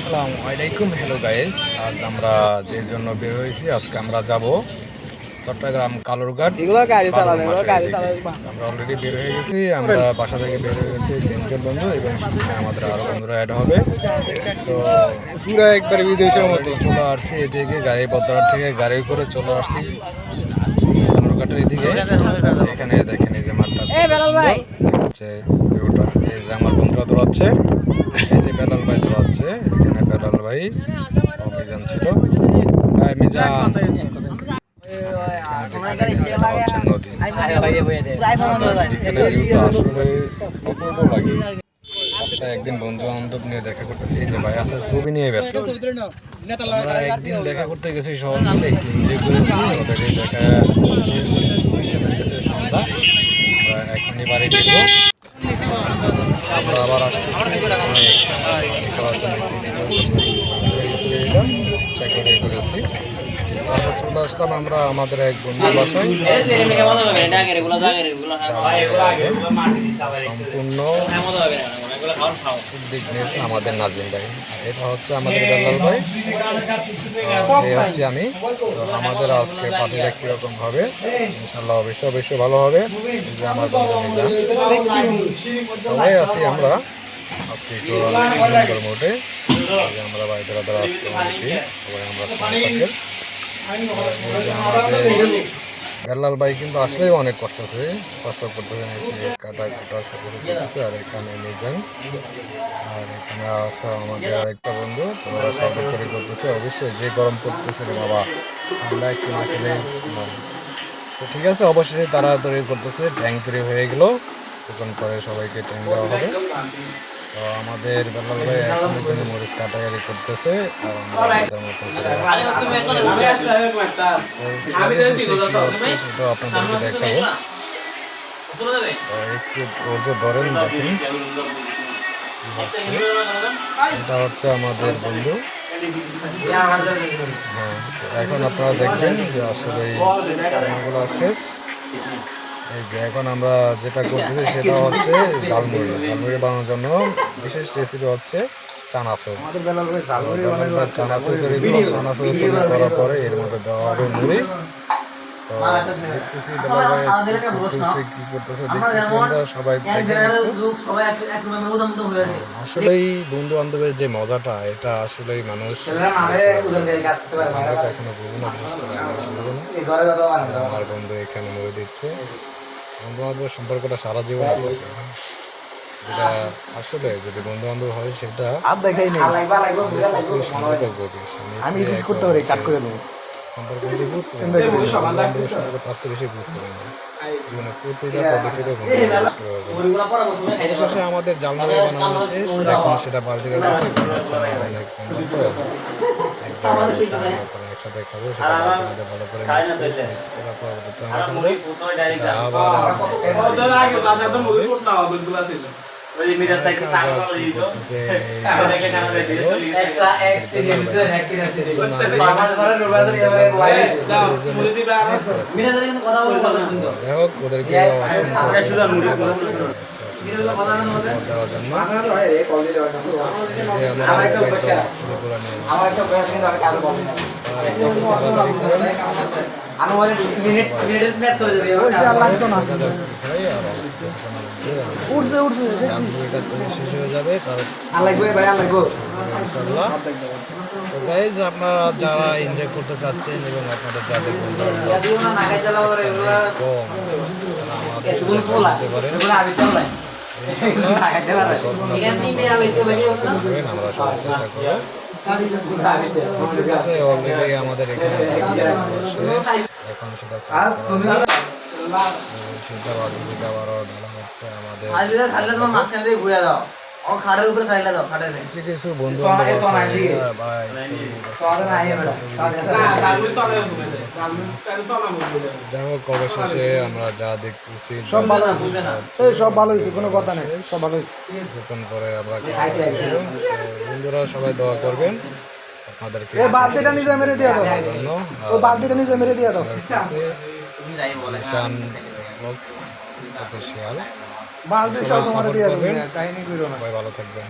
আসসালামু আলাইকুম। Hello guys, আজ আমরা যে জন্য বের হয়েছি, আজকে আমরা যাব চট্টগ্রাম কালুরঘাট। আমরা অলরেডি বের হয়ে গেছি। আমরা বাসা থেকে বের হয়ে গেছি 3জন বন্ধু এবং সেখানে আমাদের আরো বন্ধুরা অ্যাড হবে। তো পুরো একবার বিদেশের মতো চলে আসছি এদিকে, গাড়ি বদলার থেকে গাড়ি করে চলে আসছি কালুরঘাটের এদিকে। এখানে দেখেন এই যে মাঠটা দেখাচ্ছে ভিউটা। এই যে আমার বন্ধুরা দৌড়াচ্ছে, এই যে বেলাল ভাই দৌড়াচ্ছে। এখানে বেলাল ভাই অভিযান ছিল, মিজান। নদী এখানে ভিউটা আসলে অপূর্ব লাগে। একদিন বন্ধু বান্ধব নিয়ে দেখা করতেছি, এই যে ভাই আছে ছবি নিয়ে ব্যস্ত। আমরা একদিন দেখা করতে গেছি সবাই মিলে, একটু এনজয় করেছি। অলরেডি দেখা শেষ হয়ে গেছে সন্ধ্যা। আমরা এখনই বাড়ি ফিরবো। আমরা আবার আসতেছি করেছি। তারপর চলে আসলাম আমরা আমাদের এক বন্ধুর বাসায়। সম্পূর্ণ দিক নিয়েছে আমাদের নাজিম ভাই। এটা হচ্ছে আমাদের বেলাল ভাই, এই হচ্ছে আমি। তো আমাদের আজকে পার্টিটা কীরকম হবে ইনশাল্লাহ অবশ্যই ভালো হবে। যে আমার বন্ধু মিজান, সবাই আছি আমরা আজকে একটু আনন্দের মোটে। আমরা ভাই বেড়াদার আজকে অনেকেই সবাই আমরা থাকেন। আমাদের বেলাল ভাই কিন্তু আসলেই অনেক কষ্ট করতেছে, এসে কাটা সব কিছু করতেছে। আর এখানে মিজান, আর এখানে আছে আমাদের আরেকটা বন্ধু। তোমরা সব তৈরি করতেছে। অবশ্যই যে গরম করতেছে বাবা, ঠান্ডা একটু না খেলে। তো ঠিক আছে, অবশ্যই তারা তৈরি করতেছে। ট্যাঙ্ক তৈরি হয়ে গেল, তখন পরে সবাইকে ট্যাঙ্ক দেওয়া হবে। তো আমাদের বেলাল ভাই এখন কিন্তু মরিচ কাটাকাটি করতেছে। আর আমাদের মতো সেটা আপনাদেরকে দেখাবো। একটু ধৈর্য ধরেন, দেখেন। এটা হচ্ছে আমাদের বন্ধু। হ্যাঁ, এখন আপনারা দেখবেন যে আসলে এইগুলো শেষ। এই যে এখন আমরা যেটা করতেছি সেটা হচ্ছে ঝালমুড়ি বানানোর জন্য বিশেষ রেসিপি হচ্ছে চানাচুর। চানাচুর তৈরি করার পরে এর মধ্যে দেওয়া হবে মুড়ি। তো দেখতেছি কি করতেছে, সবাই আসলেই বন্ধু বান্ধবের যে মজাটা, এটা আসলেই মানুষ এখনো বুঝবো না। আমার বন্ধু এখানে মুড়ি দিচ্ছে। বন্ধু বান্ধবের সম্পর্কটা সারা জীবন থাকে, যেটা আসলে যদি বন্ধু বান্ধব হয় সেটা অবশেষে আমাদের জালমুড়ি বানানো শেষ। এখন সেটা বালতি একসাথে খাবো। সেটা ভালো করে যাই হোক, ওদেরকে শেষ হয়ে যাবে। আপনারা যারা এনজয় করতে চাচ্ছেন এবং আপনাদের যাদের আমরা সবাই চেষ্টা করবো। ঠিক আছে, অলরেডি আমাদের এখানে এখন সেটা কিছু বন্ধু যাই হোক, অবশেষে আমরা যা দেখতেছি সব ভালো হয়েছে, কোনো কথা নেই, সব ভালো হয়েছে। পরে আমরা বন্ধুরা সবাই দোয়া করবেন আপনাদেরকে। বালতিটা নিজে মেরে দিয়ে দাও, বালতিটা নিজে মেরে দিয়ে দাও। ভালো থাকবেন।